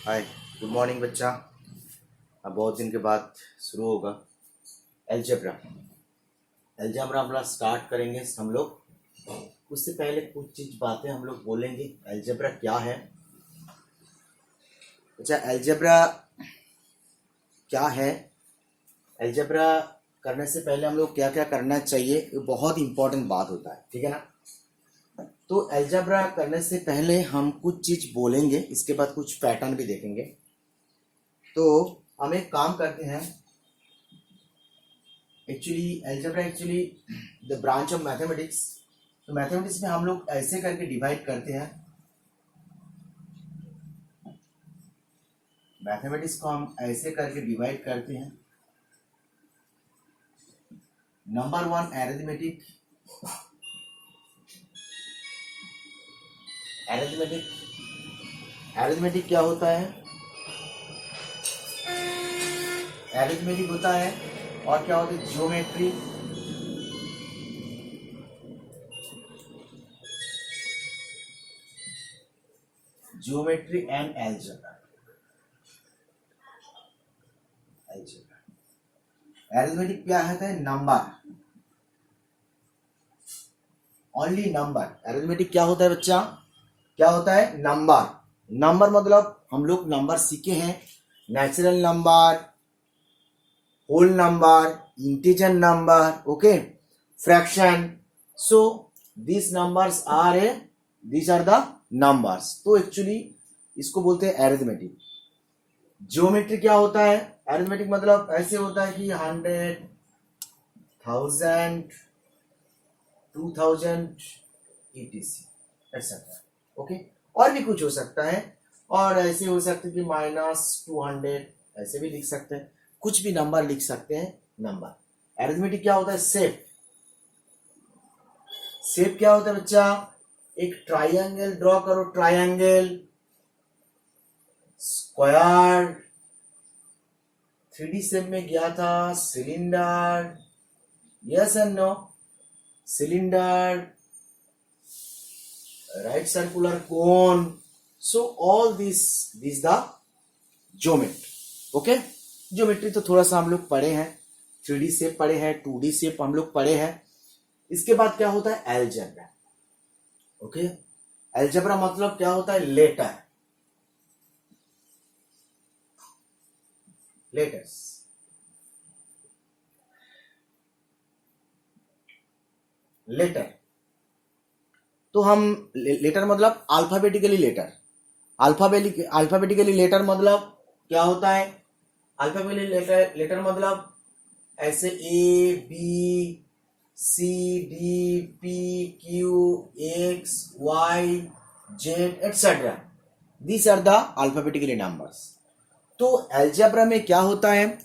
हाय, good morning बच्चा। अब बहुत दिन के बाद शुरू होगा एलजेब्रा। एलजेब्रा अपना स्टार्ट करेंगे हम लोग। उससे पहले कुछ चीज बातें हम लोग बोलेंगे। एलजेब्रा क्या है? अच्छा, एलजेब्रा क्या है? एलजेब्रा करने से पहले हम लोग क्या क्या करना चाहिए, ये बहुत इंपॉर्टेंट बात होता है, ठीक है ना। तो एलजेब्रा करने से पहले हम कुछ चीज बोलेंगे, इसके बाद कुछ पैटर्न भी देखेंगे। तो हम एक काम करते हैं। Actually algebra actually the branch of mathematics. तो मैथमेटिक्स में हम लोग ऐसे करके डिवाइड करते हैं। मैथमेटिक्स को हम ऐसे करके डिवाइड करते हैं। Number one arithmetic. एरिथमेटिक क्या होता है? एरिथमेटिक होता है और क्या होता है? Geometry. Geometry and algebra. Arithmetic क्या होता है? Number, only number. एरिथमेटिक क्या होता है बच्चा? क्या होता है? नंबर। नंबर मतलब हम लोग नंबर सीखे हैं। Natural number, whole number, integer number, okay, fraction. So this numbers are the numbers. तो एक्चुअली इसको बोलते हैं एरिथमेटिक। ज्योमेट्री क्या होता है? एरिथमेटिक मतलब ऐसे होता है कि 100, 1000, 2000 etc एक्सेट्रा, ओके। और भी कुछ हो सकता है, और ऐसे हो सकते कि -200, ऐसे भी लिख सकते हैं। कुछ भी नंबर लिख सकते हैं। नंबर। एरिथमेटिक क्या होता है? शेप। शेप क्या होता है बच्चा? एक ट्राइंगल ड्रॉ करो, ट्राइंगल, स्क्वायर, 3D शेप में गया था, cylinder, yes and no, cylinder, right circular cone. So all this the geometry, okay. Geometry तो थोड़ा सा हम लोग पढ़े हैं, 3D शेप पढ़े हैं, 2D शेप हम लोग पढ़े हैं। इसके बाद क्या होता है? Algebra, okay. एलजेब्रा मतलब क्या होता है? लेटर्स। लेटर तो हम लेटर मतलब अल्फाबेटिकली लेटर। अल्फाबेटिकली लेटर मतलब क्या होता है? अल्फाबेटिकली लेटर मतलब ऐसे A B C D P Q X Y Z etcetera. These are the alphabetically numbers. तो एलजेब्रा में क्या होता है?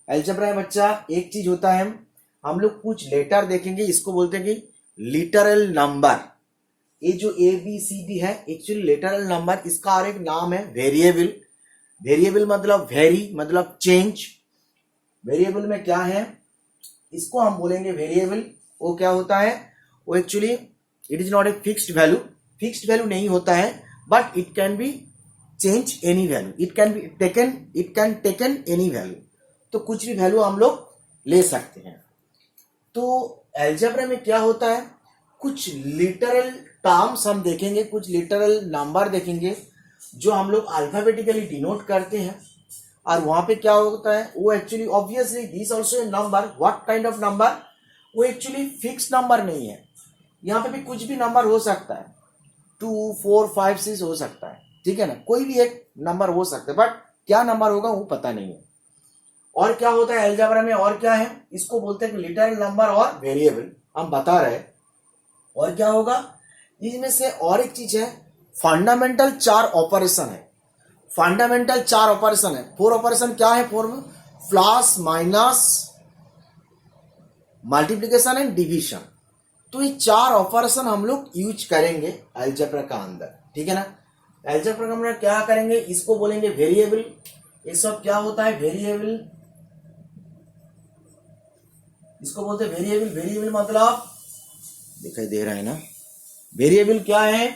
एलजेब्रा में बच्चा एक चीज होता है, हम लोग कुछ लेटर देखेंगे, इसको बोलते हैं कि लिटरल नंबर। ये जो ए बी सी डी है एक्चुअली लिटरल नंबर। इसका और एक नाम है वेरिएबल। वेरिएबल मतलब वेरी, मतलब चेंज। वेरिएबल में क्या है? इसको हम बोलेंगे वेरिएबल। वो क्या होता है? वो actually it is not a fixed value. Fixed value नहीं होता है, but it can be change any value. It can taken any value. तो कुछ भी वैल्यू हम लोग ले सकते हैं। तो एलजेब्रा में क्या होता है? कुछ लिटरल टर्म्स हम देखेंगे, कुछ लिटरल नंबर देखेंगे जो हम लोग अल्फाबेटिकली डिनोट करते हैं। और वहां पे क्या होता है? वो actually obviously this also a number. What kind of number? वो एक्चुअली फिक्स नंबर नहीं है। यहाँ पे भी कुछ भी नंबर हो सकता है, 2, 4, 5, 6 हो सकता है, ठीक है ना। कोई भी एक नंबर हो सकता है, बट क्या नंबर होगा वो पता नहीं है। और क्या होता है एलजेब्रा में? और क्या है? इसको बोलते हैं लिटरल नंबर और वेरिएबल, हम बता रहे। और क्या होगा इसमें से? और एक चीज है, फंडामेंटल 4 ऑपरेशन है। फंडामेंटल 4 ऑपरेशन है। 4 ऑपरेशन क्या है? 4 में plus, minus, multiplication and division. तो ये 4 ऑपरेशन हम लोग यूज करेंगे एलजेब्रा का अंदर, ठीक है ना। एलजेब्रा का हम लोग क्या करेंगे? इसको बोलेंगे वेरिएबल। ये सब क्या होता है? वेरिएबल। इसको बोलते हैं वेरिएबल। वेरिएबल मतलब दिखाई दे रहा है ना। वेरिएबल क्या है?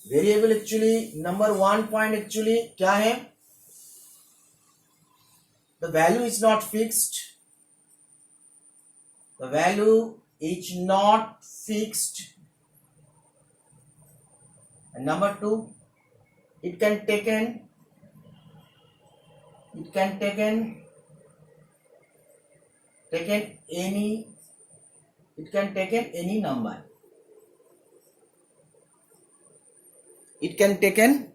Variable actually number 1 point actually क्या है? the value is not fixed. The value is not fixed. And number 2, it can taken any number. It can taken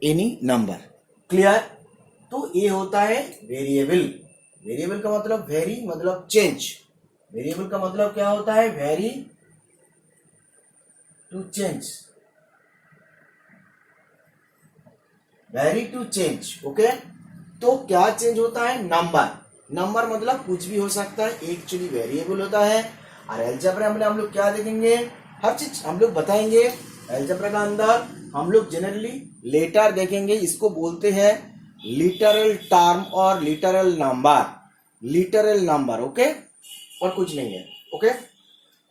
any number. Clear? तो ये होता है वेरिएबल. वेरिएबल का मतलब वेरी मतलब change. Variable का मतलब क्या होता है? Vary to change. Vary to change. Okay. तो क्या चेंज होता है? नंबर. नंबर मतलब कुछ भी हो सकता है. एक्चुअली वेरिएबल होता है. और अलजेब्रा में हम लोग क्या देखेंगे? हर चीज हम लोग बताएंगे. अलजेब्रा का अंदर हम लोग जनरली लेटर देखेंगे. इसको बोलते हैं लिटरल टर्म और literal number. Literal number. Okay. और कुछ नहीं है. ओके.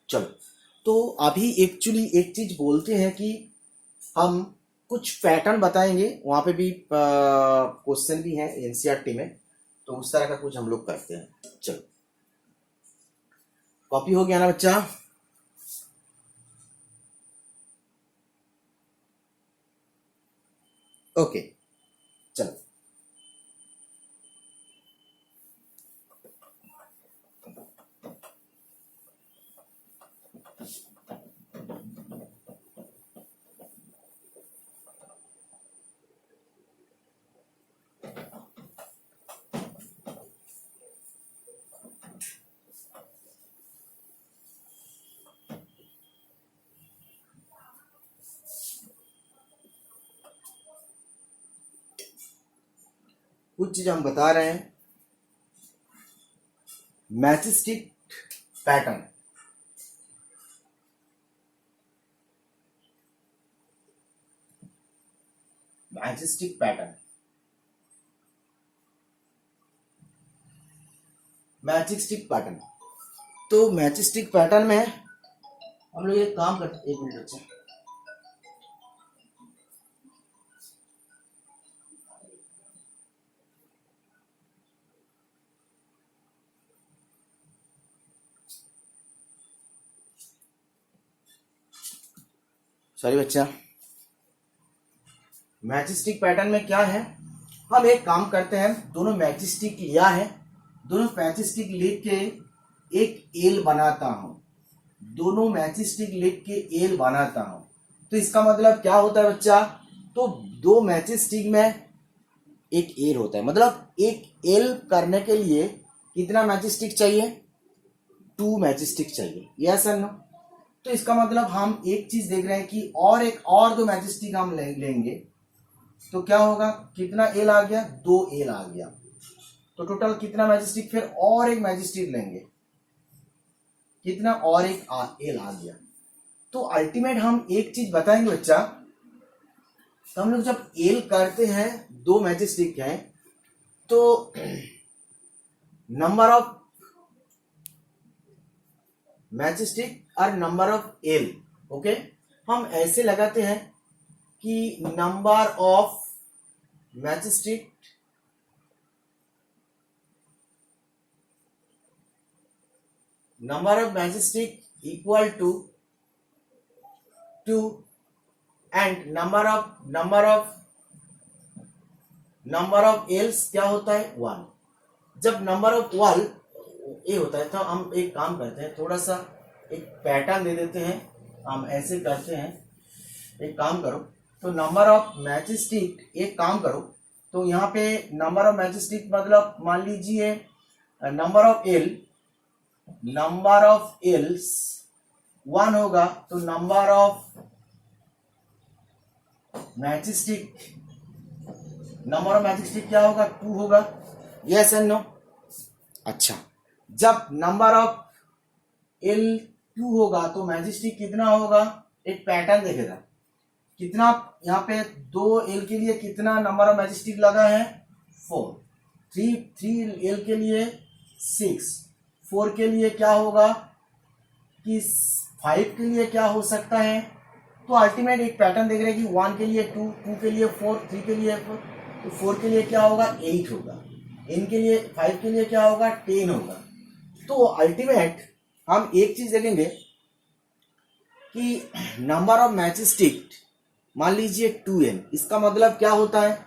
चलो, तो अभी एक्चुअली एक चीज बोलते हैं कि हम कुछ पैटर्न बताएंगे. वहां पे भी क्वेश्चन भी है एनसीईआरटी में. तो उस तरह का कुछ हम लोग करते हैं. चलो, कॉपी हो गया ना बच्चा? ओके. चलो, कुछ चीज हम बता रहे हैं. Matchstick pattern. Matchstick pattern. Matchstick pattern. तो मैचस्टिक पैटर्न में हम लोग एक काम करते. एक मिनट बच्चा. सॉरी बच्चा. मैचस्टिक पैटर्न में क्या है? हम एक काम करते हैं. दोनों मैचस्टिक लिया है. दोनों मैचस्टिक लिख के एक एल बनाता हूं. दोनों मैचस्टिक लिख के एल बनाता हूं. तो इसका मतलब क्या होता है बच्चा? तो दो मैचस्टिक में एक एल होता है. मतलब एक एल करने के लिए कितना मैचस्टिक चाहिए? 2 मैचस्टिक चाहिए. यस और नो? तो इसका मतलब हम एक चीज देख रहे हैं कि और 2 मैचस्टिक हम लेंगे. तो क्या होगा? कितना एल आ गया? 2 एल आ गया. तो टोटल कितना मैचस्टिक? फिर और एक मैचस्टिक लेंगे. कितना? और एक एल आ गया. तो अल्टीमेट हम एक चीज बताएंगे बच्चा. तो हम लोग जब एल करते हैं, 2 मैचस्टिक हैं, तो नंबर ऑफ मैचस्टिक और नंबर ऑफ एल. ओके. हम ऐसे लगाते हैं कि number of matchstick equal to 2 and number of Ls क्या होता है? 1. जब नंबर ऑफ 1 ये होता है तो हम एक काम करते हैं. थोड़ा सा एक पैटर्न दे देते हैं. हम ऐसे करते हैं. एक काम करो. तो नंबर ऑफ मैचस्टिक, एक काम करो. तो यहाँ पे नंबर ऑफ मैचस्टिक मतलब मान लीजिए नंबर ऑफ एल्स 1 होगा. तो नंबर ऑफ मैचस्टिक क्या होगा? 2 होगा. Yes and no? अच्छा. जब नंबर ऑफ एल 2 होगा तो मैचस्टिक कितना होगा? एक पैटर्न देखेगा. कितना यहाँ पे 2 एल के लिए कितना नंबर ऑफ मैचस्टिक लगा है? 4. 3 एल के लिए 6. 4 के लिए क्या होगा? कि 5 के लिए क्या हो सकता है? तो अल्टीमेट एक पैटर्न देख रहे हैं कि 1 के लिए 2, 2 के लिए 4, 3 के लिए 4. तो 4 के लिए क्या होगा? 8 होगा. n के लिए 5 के लिए क्या होगा 10 होगा। तो अल्टीमेट हम एक चीज देखेंगे कि नंबर ऑफ मैचेस टिक्ड, मान लीजिए 2n, इसका मतलब क्या होता है,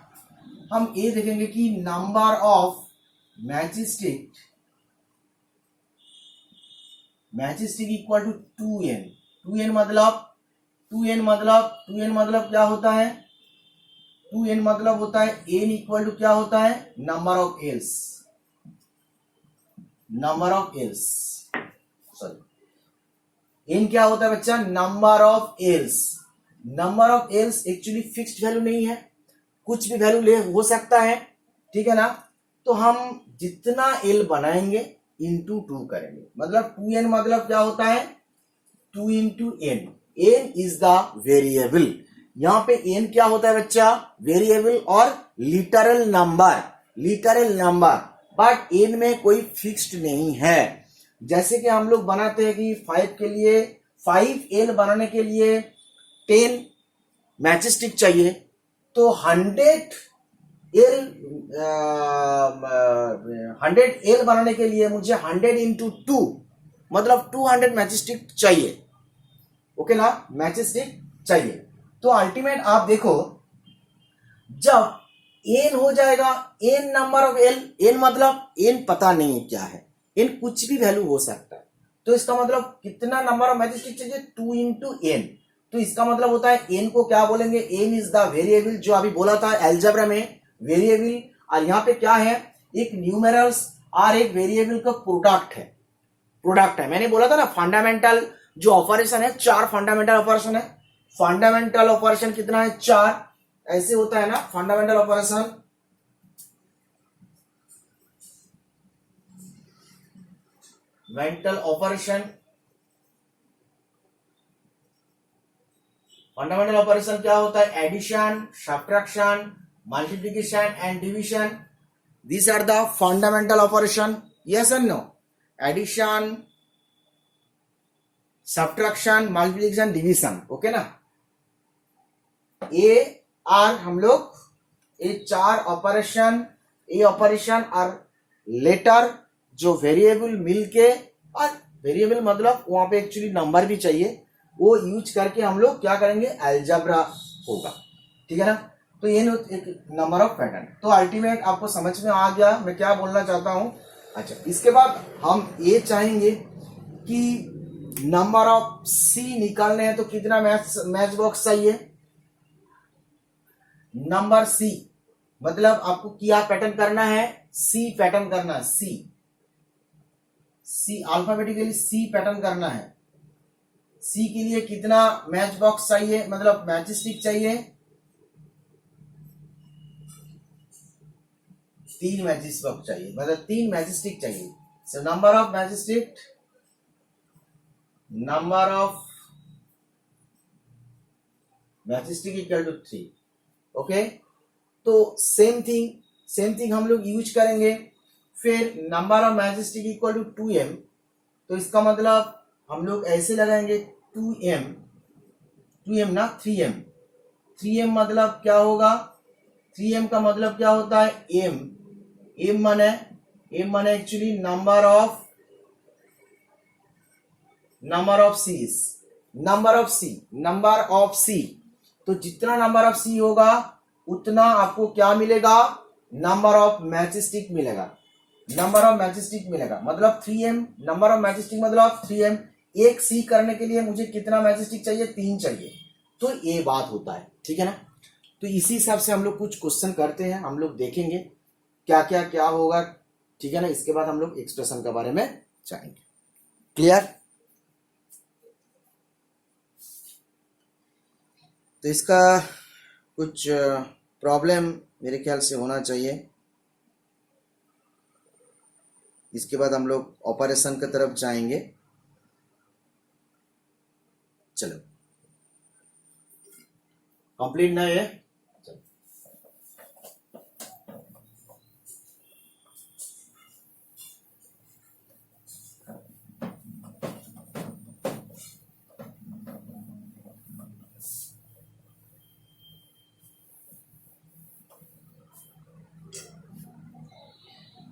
हम ये देखेंगे कि number of matchsticks equal to 2n। 2n मतलब क्या होता है, 2n मतलब होता है n इक्वल टू क्या होता है, number of else, sorry n क्या होता है बच्चा, number of else actually fixed value नहीं है, कुछ भी वैल्यू ले हो सकता है, ठीक है ना। तो हम जितना l बनाएंगे इंटू 2 करेंगे, मतलब 2n मतलब क्या होता है 2 into n। n is the variable, यहां पे n क्या होता है बच्चा, वेरिएबल और लिटरल नंबर, बट n में कोई फिक्स्ड नहीं है। जैसे कि हम लोग बनाते हैं कि 5 के लिए 5l बनाने के लिए 10 मैच स्टिक चाहिए, तो 100l बनाने के लिए मुझे 100 इंटू 2 मतलब 200 मैच स्टिक चाहिए, ओके ना, मैच स्टिक चाहिए। तो अल्टीमेट आप देखो, जब n हो जाएगा n नंबर ऑफ n मतलब n पता नहीं क्या है, n कुछ भी वैल्यू हो सकता है, तो इसका मतलब कितना नंबर ऑफ मैच स्टिक चाहिए 2 इंटू n। तो इसका मतलब होता है n को क्या बोलेंगे, n इज द वेरिएबल, जो अभी बोला था एल्जेब्रा में वेरिएबल, और यहाँ पे क्या है, एक न्यूमेरल्स और एक वेरिएबल का प्रोडक्ट है। मैंने बोला था ना फंडामेंटल जो ऑपरेशन है, 4 फंडामेंटल ऑपरेशन है। फंडामेंटल ऑपरेशन कितना है, 4, ऐसे होता है ना फंडामेंटल ऑपरेशन। फंडामेंटल ऑपरेशन क्या होता है, addition, subtraction, multiplication and division, these are the fundamental operation, yes or no, addition, subtraction, multiplication, division, okay ना। ये आर हम लोग ये 4 ऑपरेशन, ये ऑपरेशन और लेटर जो वेरिएबल मिलके, और वेरिएबल मतलब वहां पे एक्चुअली नंबर भी चाहिए, वो यूज करके हम लोग क्या करेंगे, अलजेब्रा होगा, ठीक है ना। तो ये एक नंबर ऑफ पैटर्न। तो अल्टीमेट आपको समझ में आ गया मैं क्या बोलना चाहता हूं। अच्छा, इसके बाद हम ये चाहेंगे कि नंबर ऑफ सी निकालने हैं, तो कितना मैच बॉक्स चाहिए, नंबर सी मतलब आपको क्या पैटर्न करना है, सी पैटर्न करना है, सी अल्फाबेटिकली सी पैटर्न करना है। सी के लिए कितना मैच बॉक्स चाहिए, मतलब मैच स्टिक चाहिए, 3 मैच बॉक्स चाहिए, मतलब 3 मैच स्टिक चाहिए। So number of matchstick equal to 3, okay. तो सेम थिंग हम लोग यूज करेंगे। फिर number of matchstick equal to 2m, तो इसका मतलब हम लोग ऐसे लगाएंगे 2m ना 3m मतलब क्या होगा, 3m का मतलब क्या होता है, m माने एक्चुअली नंबर ऑफ सी। तो जितना नंबर ऑफ सी होगा उतना आपको क्या मिलेगा, नंबर ऑफ मैच स्टिक मिलेगा, मतलब 3m, number of match stick मतलब 3m। एक सी करने के लिए मुझे कितना मैच स्टिक चाहिए, 3 चाहिए, तो ये बात होता है, ठीक है ना। तो इसी हिसाब से हम लोग कुछ क्वेश्चन करते हैं, हम लोग देखेंगे क्या होगा, ठीक है ना। इसके बाद हम लोग एक्सप्रेशन के बारे में जानेंगे, क्लियर। तो इसका कुछ प्रॉब्लम मेरे ख्याल से होना चाहिए। इसके बाद हम लोग ऑपरेशन की तरफ जाएंगे। चलो कंप्लीट ना है,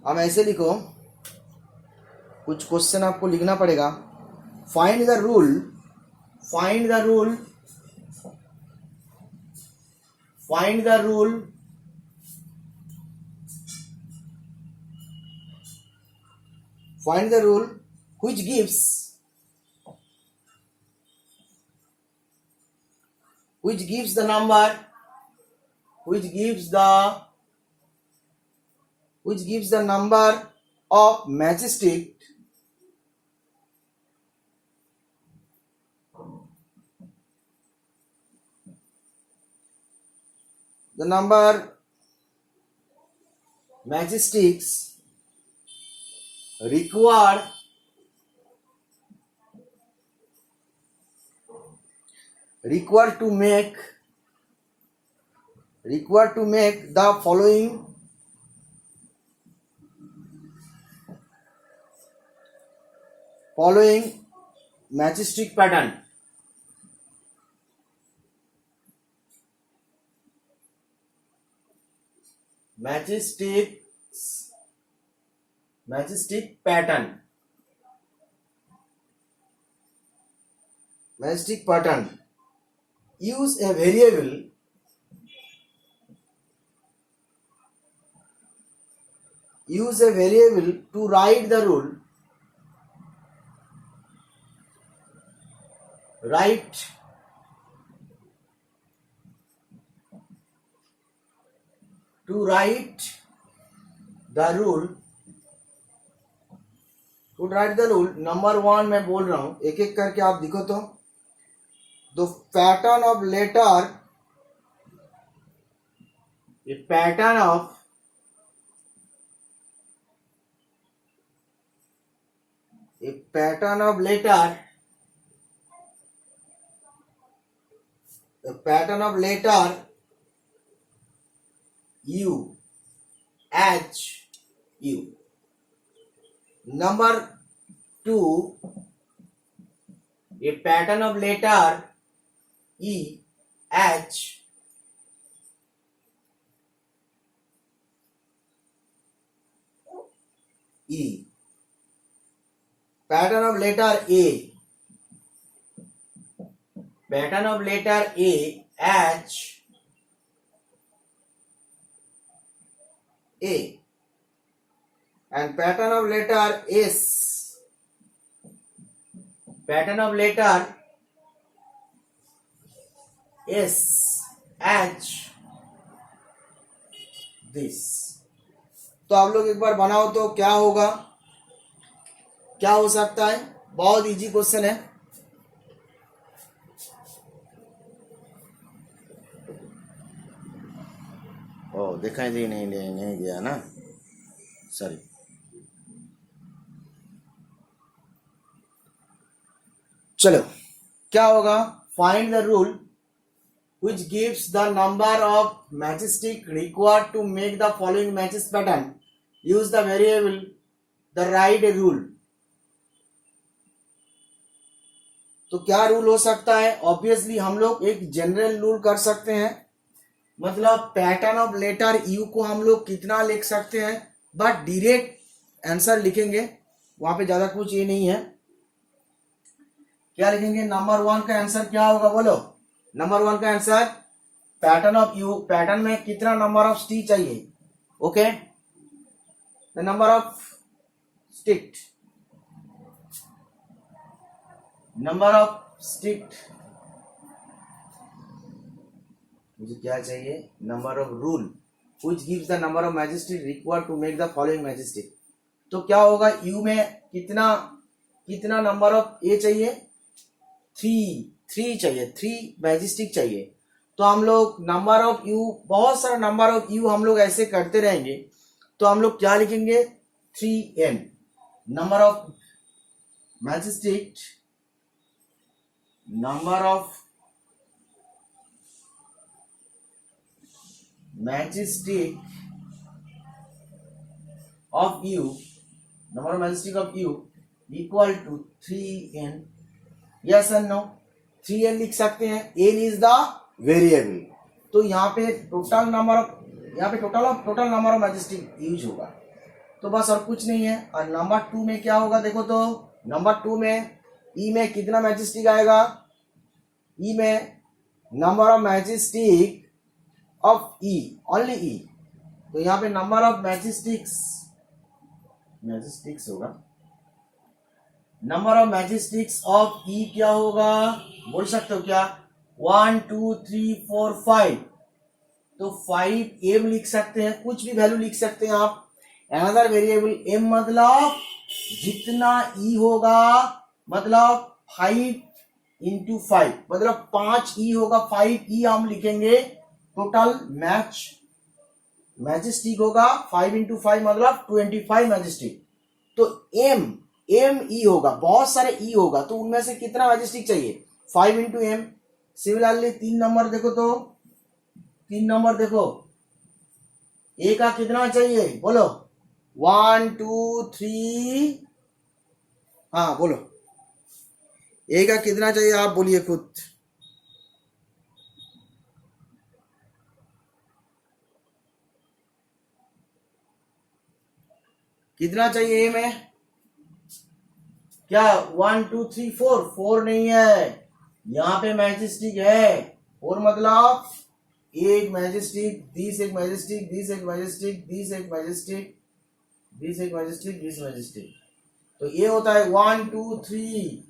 हम ऐसे लिखो, कुछ क्वेश्चन आपको लिखना पड़ेगा। Find the rule, find the rule, find the rule find the rule which gives the number, which gives the number of matchstick the number matchsticks required to make the following matchstick pattern. Matchstick pattern. Matchstick pattern. Use a variable to write the rule. Write the rule. To write the rule. Number 1 मैं बोल रहा हूं, एक एक करके आप देखो तो। The pattern of letter, a pattern of letter U, H, U. Number 2, a pattern of letter E, H, E. Pattern of letter A, H, A. And pattern of letter S, H, this. तो आप लोग एक बार बनाओ तो क्या होगा, क्या हो सकता है। बहुत इजी क्वेश्चन है। ओ दिखाई दे नहीं गया ना, सॉरी। चलो क्या होगा, find the rule which gives the number of matchstick required to make the following matches pattern. Use the variable the right rule. तो क्या रूल हो सकता है। ऑब्वियसली हम लोग एक जनरल रूल कर सकते हैं, मतलब पैटर्न ऑफ लेटर यू को हम लोग कितना लिख सकते हैं, बट डायरेक्ट आंसर लिखेंगे, वहां पे ज्यादा कुछ ये नहीं है। क्या लिखेंगे, नंबर 1 का आंसर क्या होगा बोलो। नंबर 1 का answer pattern of you, pattern में कितना नंबर ऑफ स्टिक चाहिए। Okay, the number of stick, मुझे क्या चाहिए, number of rule which gives the number of matchstick required to make the following matchstick. तो क्या होगा, यू में कितना नंबर ऑफ ए चाहिए, 3 चाहिए, 3 मैजिस्टिक चाहिए। तो हम लोग नंबर ऑफ यू, बहुत सारा नंबर ऑफ यू हम लोग ऐसे करते रहेंगे, तो हम लोग क्या लिखेंगे, 3n number of majestic, number of majestic of you, number of majestic of you equal to 3n। Yes and no, 3n लिख सकते हैं, n इज द वेरिएबल। तो यहाँ पे total number of majestic use होगा। तो बस और कुछ नहीं है। और नंबर 2 में क्या होगा देखो तो, नंबर 2 में ई में कितना मैजेस्टिक आएगा, ई में number of majestic of E, only E, तो यहाँ पे नंबर ऑफ मैजेस्टिक्स होगा, number of majestics of E क्या होगा, बोल सकते हो क्या, 1 2 3 4 5, तो 5 एम लिख सकते हैं, कुछ भी वैल्यू लिख सकते हैं आप। अनदर वेरिएबल एम मतलब जितना ई होगा, मतलब 5 इंटू 5, मतलब 5 ई होगा, 5 ई हम लिखेंगे, टोटल मैजेस्टिक होगा 5 इंटू 5 मतलब 25 मैजेस्टिक। तो एम ई होगा, बहुत सारे ई होगा, तो उनमें से कितना मैजेस्टिक चाहिए, 5 इंटू एम। सिमिलरली 3 नंबर देखो तो, 3 नंबर देखो, ए का कितना चाहिए बोलो, 1 2 3, हाँ बोलो, ए का कितना चाहिए आप बोलिए खुद, कितना चाहिए ए में, क्या 1 2 3 4, 4 नहीं है, यहाँ पे मैजेस्टिक है, 4 मतलब एक मैजेस्टिक, दिस एक मैजेस्टिक, दिस एक मैजेस्टिक, दिस एक मैजेस्टिक, दिस एक मैजेस्टिक, दिस मैजेस्टिक, तो ये होता है 1 2 3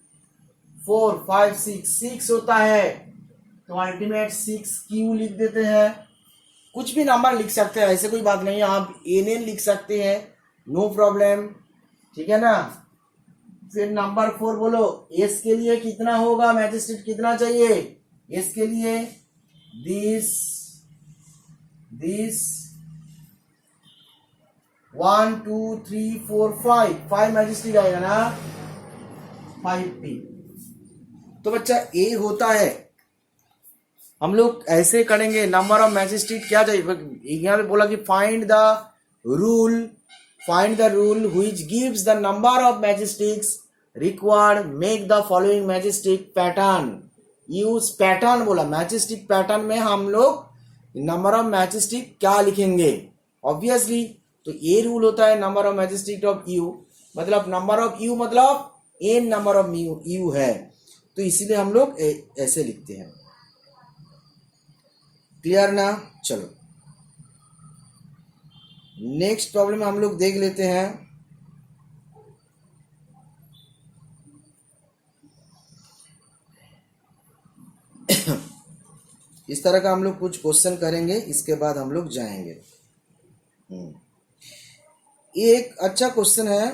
4 5 6 होता है, तो अल्टीमेट 6 क्यू लिख देते हैं। कुछ भी नंबर लिख सकते हैं, ऐसे कोई बात नहीं है, आप एन लिख सकते हैं, नो प्रॉब्लम, ठीक है ना। फिर नंबर 4 बोलो, एस के लिए कितना होगा, मैजिस्ट्रेट कितना चाहिए, एस के लिए दिस 1 2 3 4 5 मैजिस्ट्रेट आएगा ना, 5p। तो बच्चा ए होता है, हम लोग ऐसे करेंगे, नंबर ऑफ मैजिस्ट्रेट क्या चाहिए, यहाँ पे बोला कि find the rule which gives the number of magistrates required, make the following magistrate pattern, use pattern बोला, मैजिस्ट्रेट पैटर्न में हम लोग नंबर ऑफ मैजिस्ट्रेट क्या लिखेंगे, ऑब्वियसली तो ये रूल होता है number of magistrate of you, मतलब नंबर ऑफ यू मतलब एन नंबर ऑफ यू है, तो इसीलिए हम लोग ऐसे लिखते हैं। क्लियर ना, चलो नेक्स्ट प्रॉब्लम हम लोग देख लेते हैं। इस तरह का हम लोग कुछ क्वेश्चन करेंगे, इसके बाद हम लोग जाएंगे। एक अच्छा क्वेश्चन है,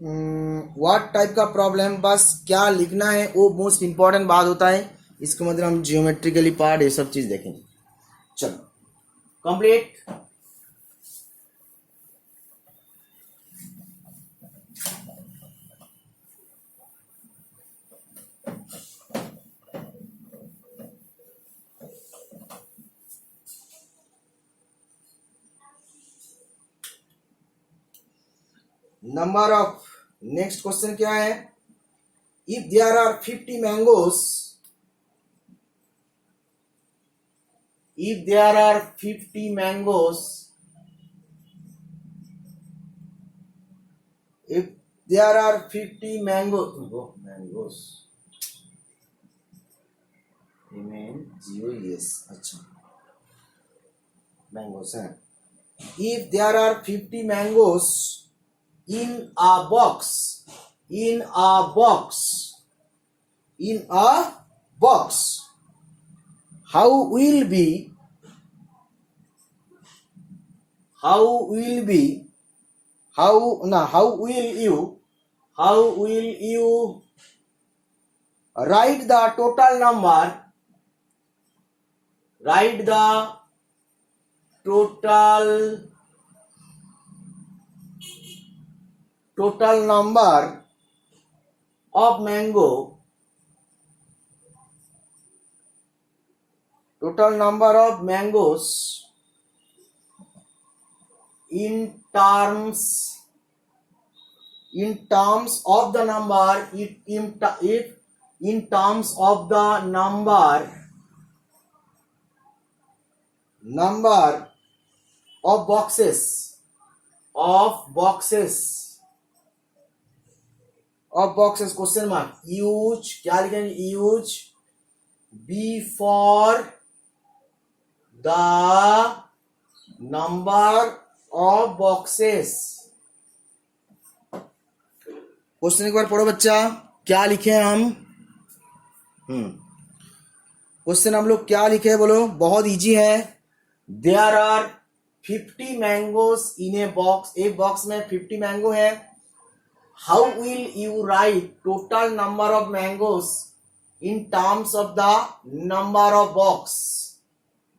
व्हाट टाइप का प्रॉब्लम, बस क्या लिखना है वो मोस्ट इंपॉर्टेंट बात होता है, इसको मतलब हम जियोमेट्रिकली पार्ट ये सब चीज देखेंगे। चलो complete. Number of, next question क्या है, if there are 50 mangoes, if there are 50 mangoes, if there are 50 mangoes, M-A-N-G-O-E-S, अच्छा mangoes है, if there are 50 mangoes in a box, in a box, how will you write the total number, total number of mangoes in terms of the number, if in terms of the number of boxes of boxes question mark use क्या लिखेंगे use B for the number of boxes question एक बार पढ़ो बच्चा क्या लिखे हैं हम question हम लोग क्या लिखे हैं बोलो बहुत इजी है there are 50 mangoes in a box एक बॉक्स में 50 मैंगो है how will you write total number of mangoes in terms of the number of box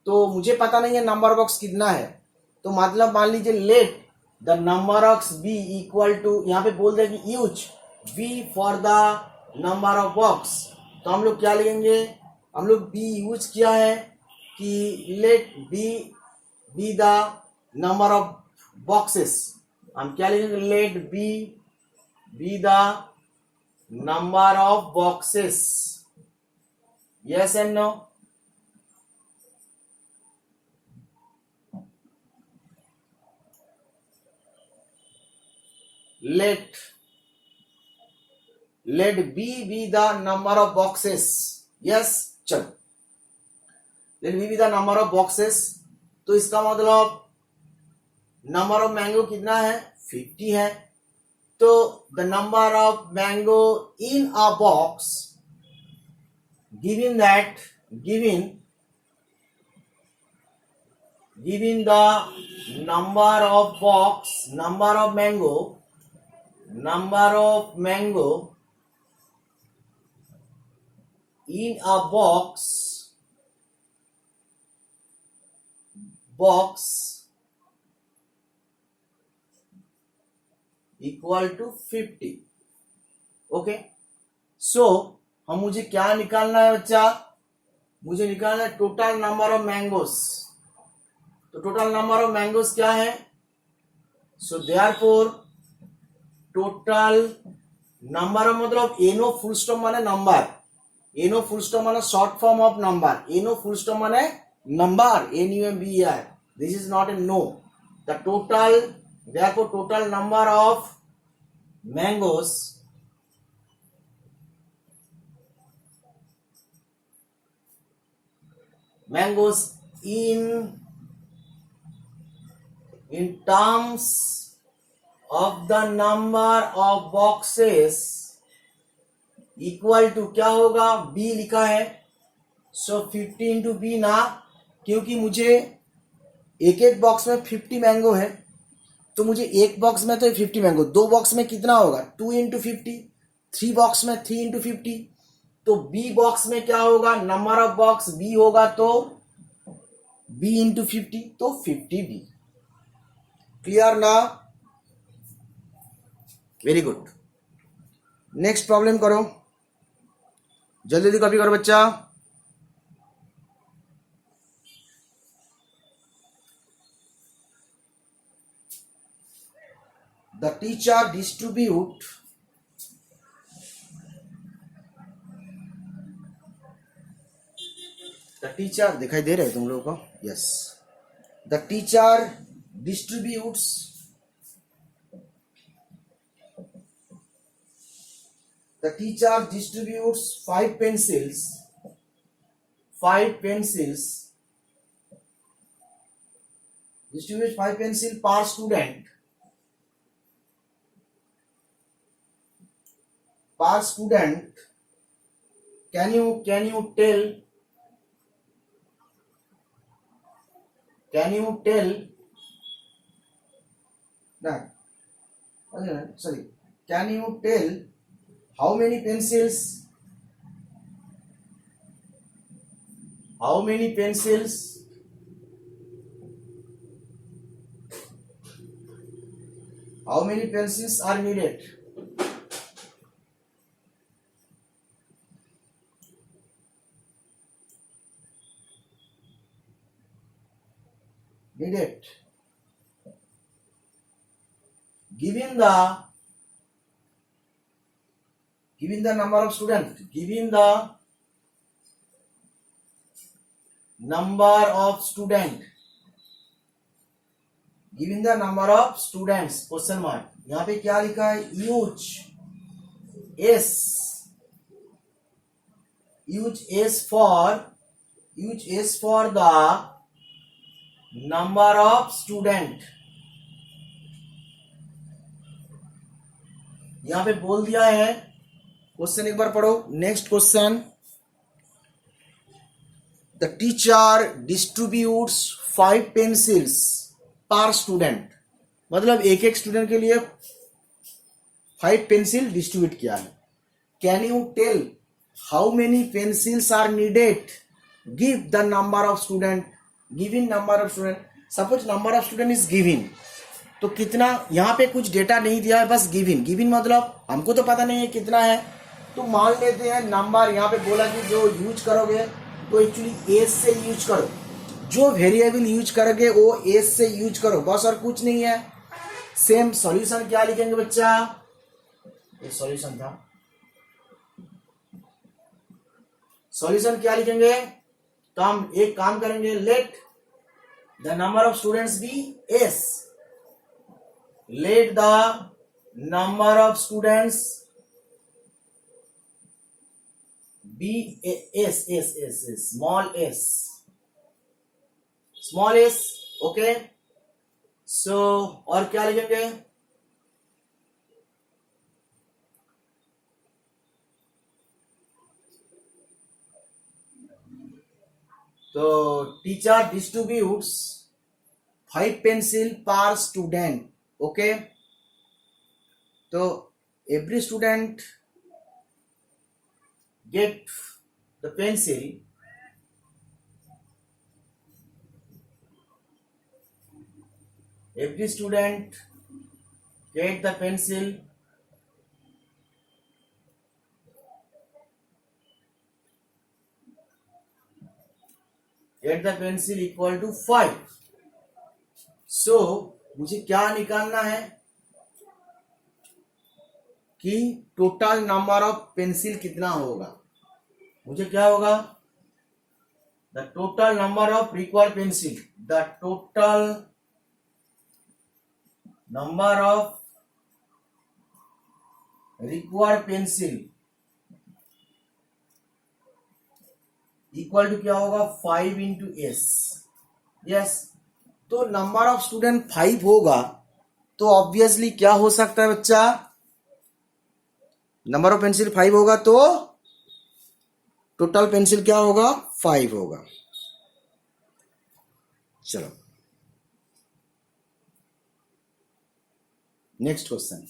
तो मुझे पता नहीं है नंबर बॉक्स कितना है तो मतलब मान लीजिए let the number of be equal to यहाँ पे बोल दे कि use b for the number of box तो हम लोग क्या लिखेंगे हम लोग बी यूज किया है कि let b the number of boxes हम क्या लिखेंगे let b the number of boxes yes and no let b be the number of boxes yes चलो let b be the number of boxes तो इसका मतलब नंबर ऑफ मैंगो कितना है 50 है तो the number of mango in a box given the number of box number of mango in a box equal to 50 okay so हम मुझे क्या निकालना है बच्चा मुझे निकालना है टोटल नंबर ऑफ मैंगोस तो टोटल नंबर ऑफ मैंगोस क्या है सो देयरफॉर टोटल नंबर मतलब एनो फुल स्टॉप माने नंबर एनो फुल स्टॉप माने short form of number N O full stop माने number NUMBER this is not a no the total therefore total number of mangoes in terms of the number of boxes equal to क्या होगा b लिखा है सो 50 into B ना क्योंकि मुझे एक एक बॉक्स में 50 मैंगो है तो मुझे एक बॉक्स में तो 50 मैंगो दो बॉक्स में कितना होगा 2 इंटू 50 3 बॉक्स में 3 इंटू 50 तो बी बॉक्स में क्या होगा नंबर ऑफ बॉक्स बी होगा तो b इंटू 50 तो 50b क्लियर ना वेरी गुड नेक्स्ट प्रॉब्लम करो जल्दी जल्दी कॉपी करो बच्चा the teacher distribute the teacher दिखाई दे रहे हैं तुम लोगों को yes the teacher distributes the teacher distributes 5 pencils distributes 5 pencils per student can you tell sorry can you tell how many pencils how many pencils are needed given the number of students given the number of student given the number of students question mark, यहाँ पे क्या लिखा है, use S for the number of student, यहां पे बोल दिया है। क्वेश्चन एक बार पढ़ो, next question, the teacher distributes 5 pencils पर स्टूडेंट, मतलब एक एक स्टूडेंट के लिए 5 पेंसिल डिस्ट्रीब्यूट किया है। Can you tell how many pencils are needed, give the number of student, given number of student, suppose number of student is given, तो कितना, यहाँ पे कुछ डेटा नहीं दिया है, बस गिवन मतलब हमको तो पता नहीं है कितना है, तो मान लेते हैं नंबर, यहाँ पे बोला कि जो यूज करोगे तो एक्चुअली एज से यूज करो, जो वेरिएबल यूज करोगे वो एज से यूज करो, बस और कुछ नहीं है। सेम सॉल्यूशन क्या लिखेंगे बच्चा, ये सॉल्यूशन था, सॉल्यूशन क्या लिखेंगे, तो हम एक काम करेंगे, let the number of students be s, let the number of students be small s, okay, so और क्या लिखेंगे, तो टीचर डिस्ट्रीब्यूट्स 5 पेंसिल पर स्टूडेंट, ओके, तो every student get the pencil, every student get the pencil, equal to 5, so मुझे क्या निकालना है कि टोटल नंबर ऑफ पेंसिल कितना होगा, मुझे क्या होगा, the total number of required pencil, the total number of required pencil equal to क्या होगा, 5 इंटू एस, यस, तो नंबर ऑफ स्टूडेंट 5 होगा, तो ऑब्वियसली क्या हो सकता है बच्चा, नंबर ऑफ पेंसिल 5 होगा तो टोटल पेंसिल क्या होगा, 5 होगा। चलो next question,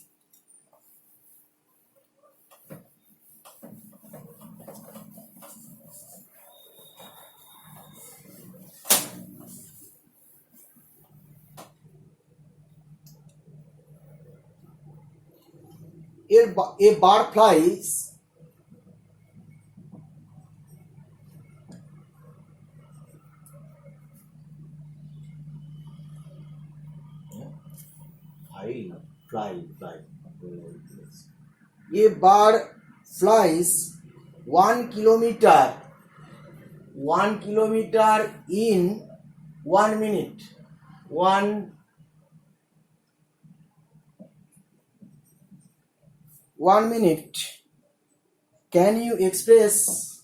a bird flies a bird flies 1 kilometer in 1 minute, 1 minute, can you express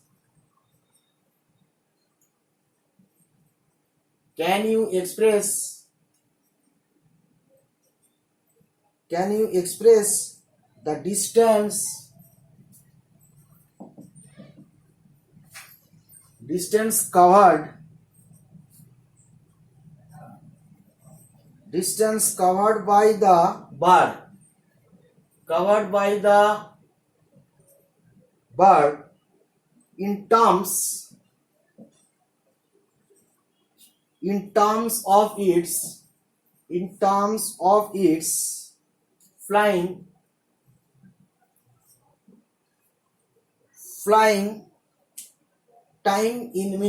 the distance covered by the bird in terms of its flying time in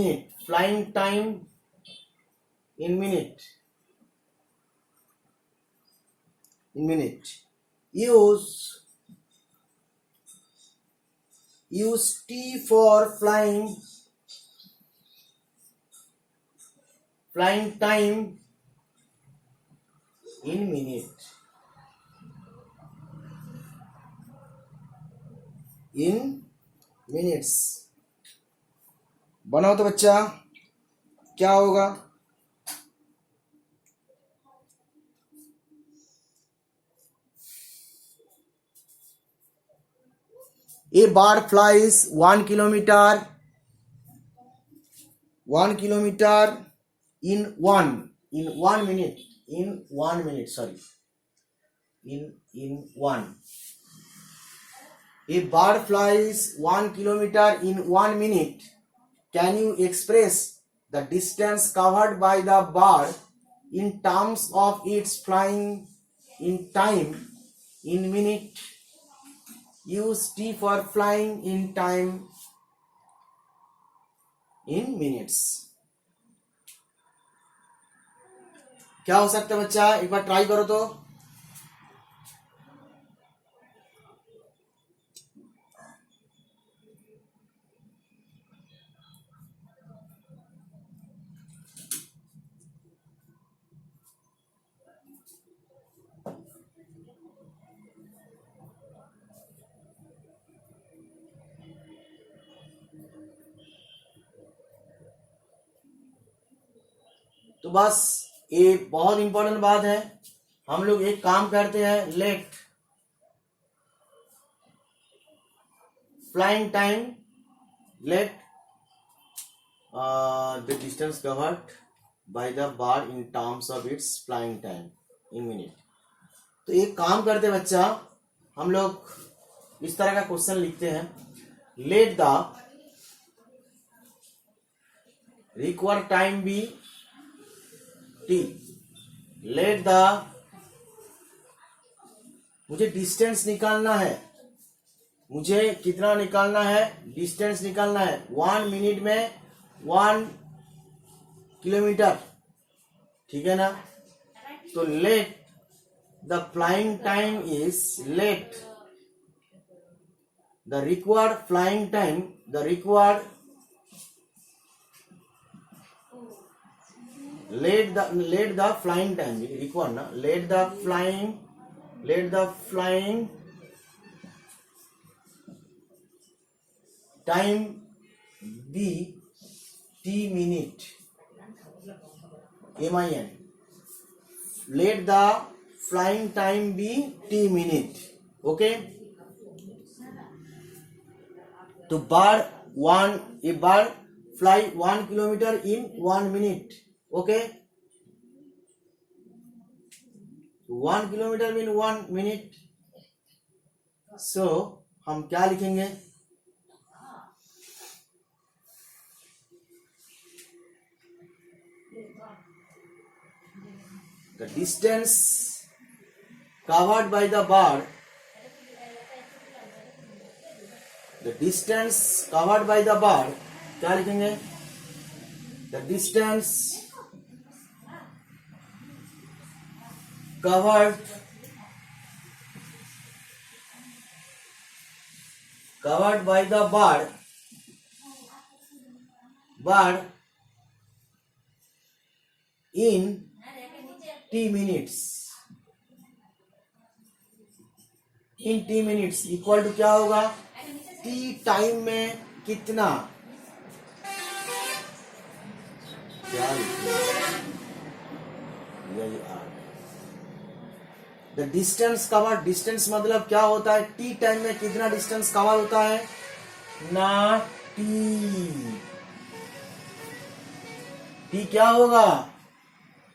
minute, use T for flying time in minute, in minutes. बनाओ तो बच्चा, क्या होगा? A bird flies 1 kilometer in 1 minute. In 1 minute, sorry. In one. A bird flies 1 kilometer in 1 minute. Can you express the distance covered by the bird in terms of its flying in time in minute? Use T for flying in time in minutes. क्या हो सकता है बच्चा? एक बार try करो तो। तो बस ये बहुत इंपॉर्टेंट बात है। हम लोग एक काम करते हैं, let flying time, let the distance covered by the bird in terms of its flying time in minute. तो एक काम करते हैं बच्चा, हम लोग इस तरह का क्वेश्चन लिखते हैं, let the required time be t, let the, मुझे डिस्टेंस निकालना है, मुझे कितना निकालना है? डिस्टेंस निकालना है 1 मिनट में 1 किलोमीटर, ठीक है ना? तो let the flying time is, late the required flying time, the required, let the flying time required na, let the flying time be t minute, min, let the flying time be t minute, okay? तो a bird fly 1 kilometer in 1 minute, okay? 1 kilometre mean 1 minute. So हम क्या लिखेंगे? The distance covered by the bird, the distance covered by the bird, क्या लिखेंगे? The distance covered by the bird in t minutes, in t minutes equal to क्या होगा? t time में कितना, क्या द डिस्टेंस कवर, डिस्टेंस मतलब क्या होता है? टी टाइम में कितना डिस्टेंस कवर होता है ना? टी क्या होगा?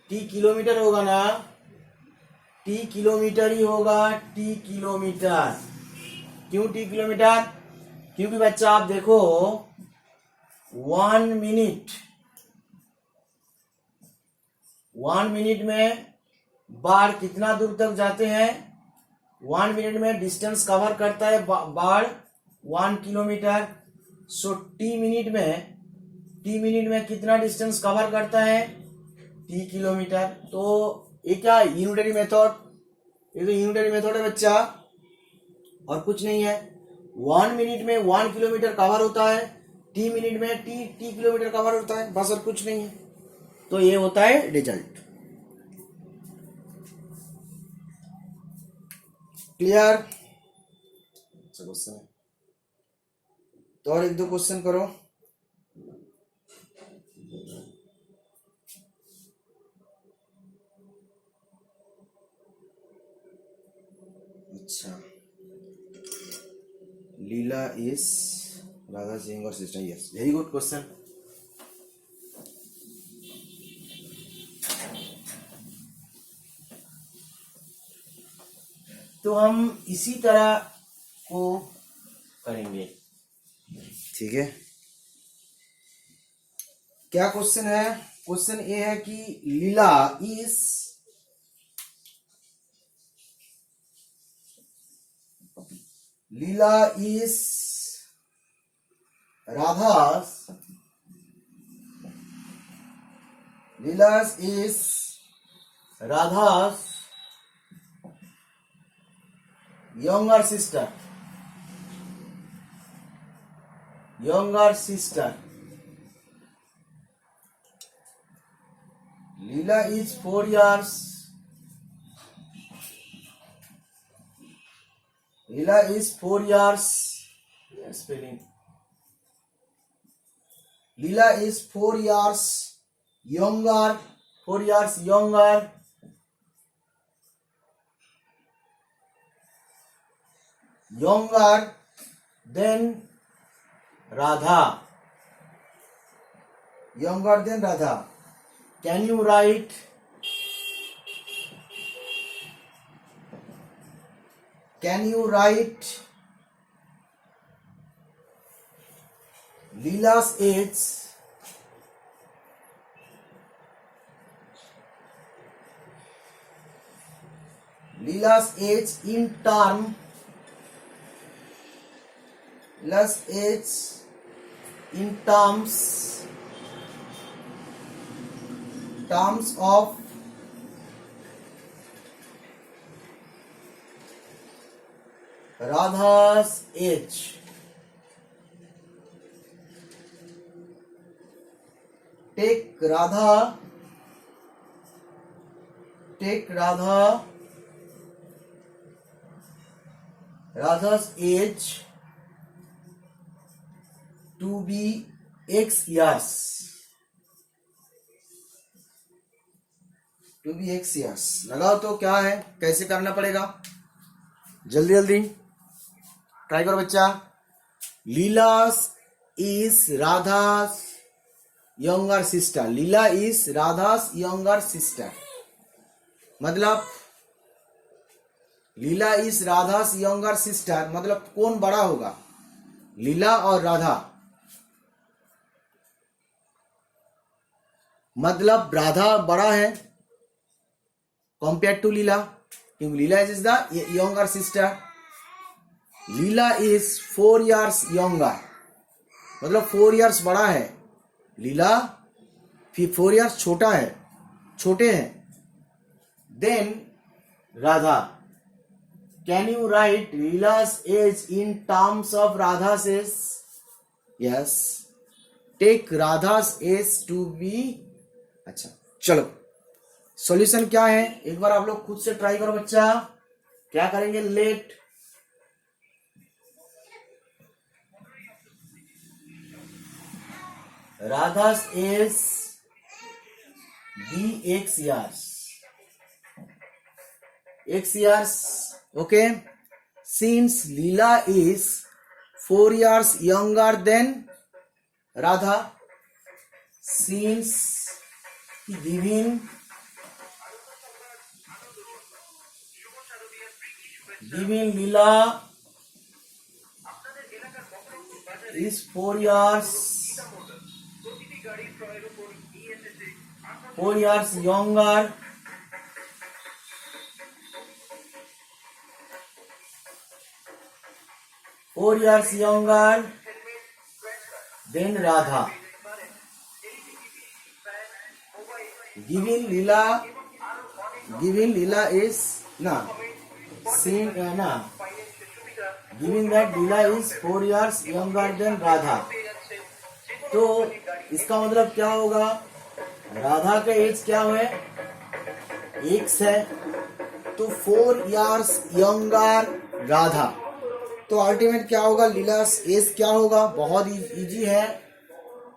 टी किलोमीटर होगा ना? टी किलोमीटर ही होगा, टी किलोमीटर। क्यों टी किलोमीटर? क्योंकि बच्चा आप देखो 1 मिनट में बाढ़ कितना दूर तक जाते हैं? 1 मिनट में डिस्टेंस कवर करता है बाढ़ 1 किलोमीटर। सो टी मिनट में कितना डिस्टेंस कवर करता है? T kilometre. तो ये क्या यूनिटरी मेथड, ये तो यूनिटरी मेथड है बच्चा, और कुछ नहीं है। 1 मिनट में 1 किलोमीटर कवर होता है, टी मिनट में टी किलोमीटर कवर होता है, बस और कुछ नहीं है। तो ये होता है रिजल्ट। क्लियर? अच्छा क्वेश्चन है तो और एक दो क्वेश्चन करो। अच्छा, लीला इज राधा सिंह और sister, yes very good question. तो हम इसी तरह को करेंगे, ठीक है। क्या क्वेश्चन है? क्वेश्चन ये है कि लीला is Radha's younger sister. Leela is 4 years. Spelling. Leela is 4 years younger. 4 years younger. Younger than Radha. Younger than Radha. Can you write? Can you write Leela's age? Leela's age in term. Leela's age in terms of Radha's age. Take Radha's age to be X years. लगाओ तो क्या है, कैसे करना पड़ेगा, जल्दी जल्दी try करो बच्चा। Leela is Radha's younger sister. Leela is Radha's younger sister, मतलब Leela is Radha's younger sister मतलब कौन बड़ा होगा, लीला और राधा। मतलब राधा बड़ा है कंपेयर टू लीला, क्योंकि Leela is the younger sister. Leela is 4 years younger, मतलब 4 years बड़ा है, लीला फिर 4 years छोटे हैं। Then Radha, can you write Leela's age in terms of Radha's age? Yes, take Radha's age to be. अच्छा चलो, सॉल्यूशन क्या है एक बार आप लोग खुद से ट्राई करो बच्चा। क्या करेंगे, let Radha's age be X years, okay, since Leela is 4 years younger than Radha, since giving Leela is 4 years younger than Radha, giving Leela is giving that Leela is 4 years younger than Radha। तो इसका मतलब क्या होगा, राधा का as क्या है, X है, तो 4 years younger राधा। तो अल्टीमेट क्या होगा, लीलास एज क्या होगा, बहुत इजी है।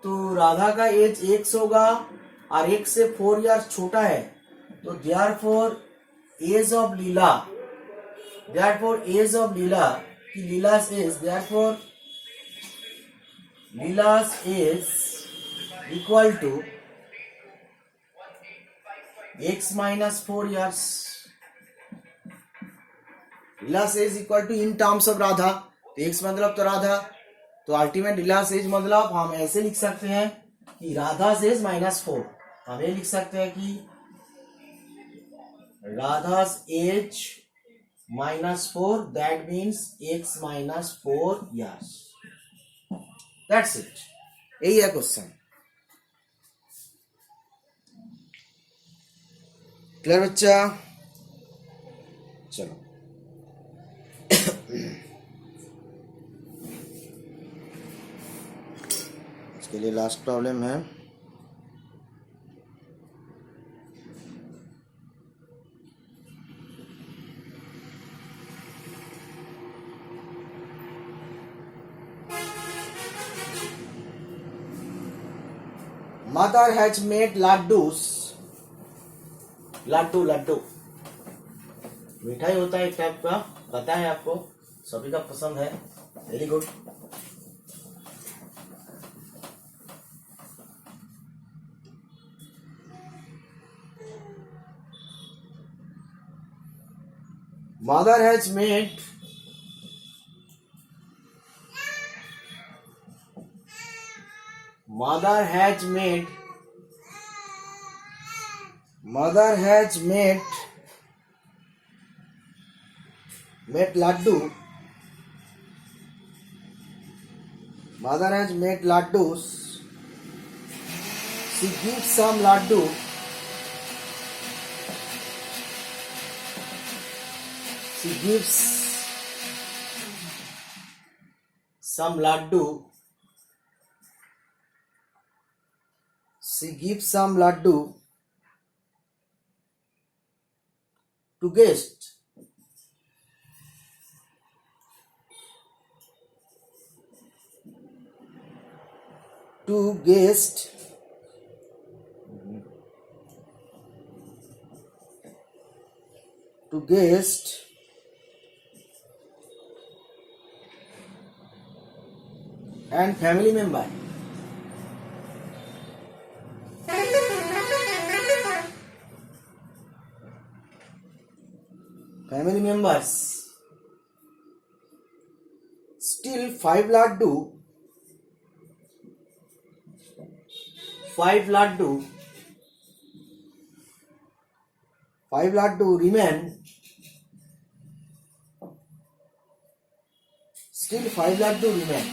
तो राधा का एज x होगा और x से 4 years छोटा है, तो therefore age of Leela, therefore age of Leela की Leela's age, therefore Leela's age equal to x minus 4 years। Leela's age equal to in terms of Radha, तो x मतलब तो राधा, तो अल्टीमेट लीलास एज मतलब हम ऐसे लिख सकते हैं कि राधा एज माइनस 4। हम ये लिख सकते हैं कि Radha age minus 4, that means x minus 4 years। That's it, यही है क्वेश्चन। क्लियर बच्चा? चलो इसके लिए लास्ट प्रॉब्लम है। Mother has made laddoos, laddu laddu मिठाई होता है एक टाइप का, पता है आपको, सभी का पसंद है। Very good. Mother has made mother has made laddu, mother has made laddus, she gives some laddu, she gives some laddu, she gives some laddu to guest, and family member. Family members. Still 5 laddu remain. Still 5 laddu remain.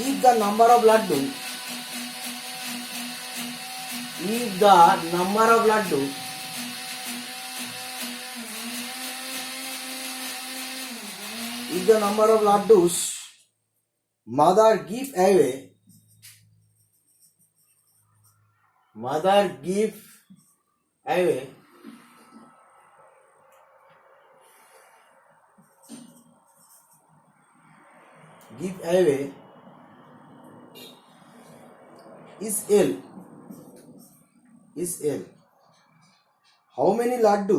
If the number of laddu laddus mother give away is L. How many laddu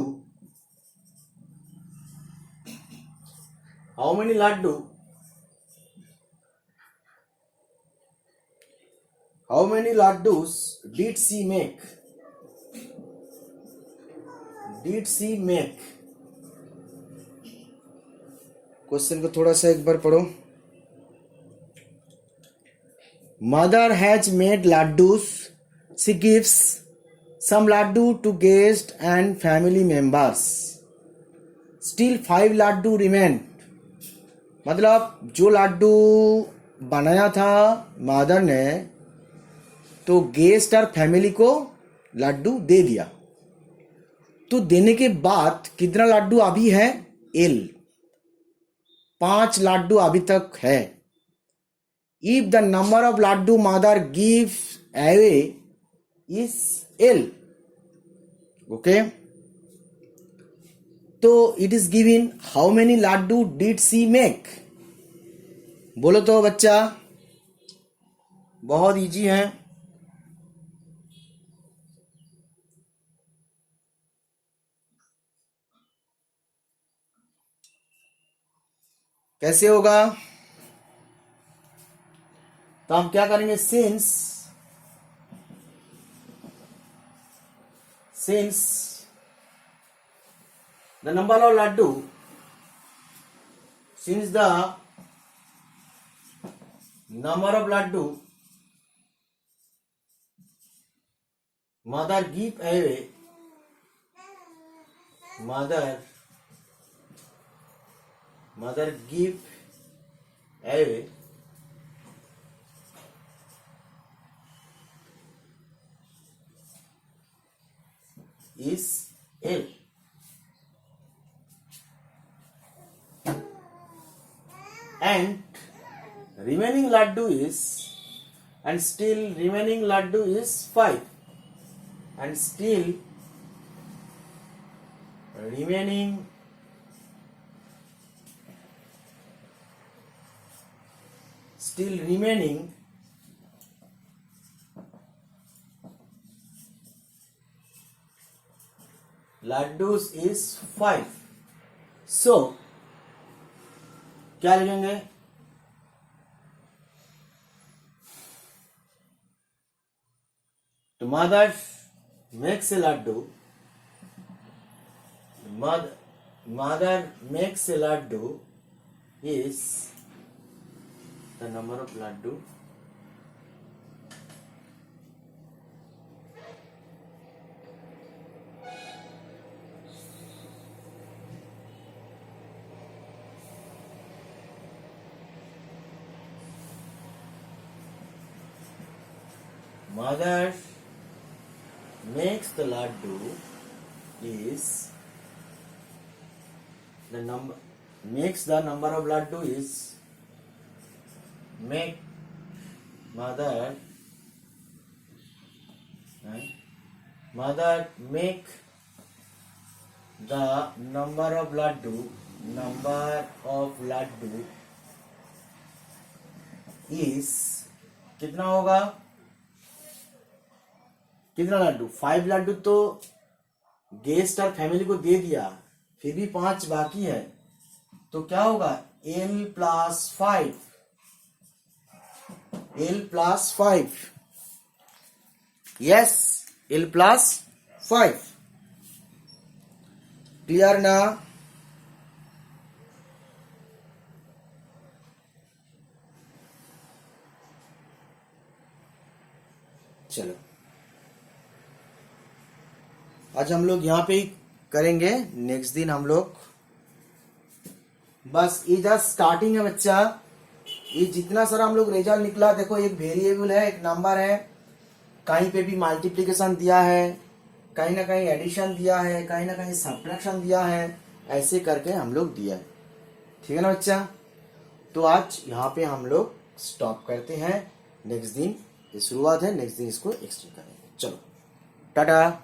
laddus did she make? Question को थोड़ा सा एक बार पढ़ो। Mother has made laddus, she gives some laddu to guests and family members. Still 5 laddu remain. मतलब जो लाडू बनाया था mother ने, तो गेस्ट और फैमिली को लाडू दे दिया। तो देने के बाद कितना लाडू अभी है? L। 5 लाडू अभी तक है। If the number of laddu mother gives away is L, okay, तो it is given how many laddoos did she make. बोलो तो बच्चा, बहुत इजी है। कैसे होगा? तो हम क्या करेंगे, since the number of laddu, since the number of laddu mother give away, mother give away is L, and remaining laddu is, and still remaining laddu is 5, and still remaining laddus is 5. So क्या लिखेंगे, तो mother makes a laddu, mother makes a laddu is the number of laddu mother makes the laddu is the number, makes the number of laddu is, make mother make the number of laddu is, कितना होगा, कितना लड्डू, 5 लड्डू तो guest और family को दे दिया, फिर भी 5 बाकी है, तो क्या होगा, L plus 5, L plus 5, yes, L plus 5, clear ना? चलो आज हम लोग यहाँ पे ही करेंगे, नेक्स्ट दिन हम लोग, बस ये जस्ट स्टार्टिंग है बच्चा। ये जितना सारा हम लोग रिजल्ट निकला, देखो एक वेरिएबल है, एक नंबर है, कहीं पे भी मल्टीप्लिकेशन दिया है, कहीं ना कहीं एडिशन दिया है, कहीं ना कहीं सब्ट्रैक्शन दिया है, ऐसे करके हम लोग दिया है, ठीक है ना बच्चा? तो आज यहाँ पे हम लोग स्टॉप करते हैं, नेक्स्ट दिन ये शुरुआत है, नेक्स्ट दिन इसको एक्सटेंड करेंगे। चलो टाटा।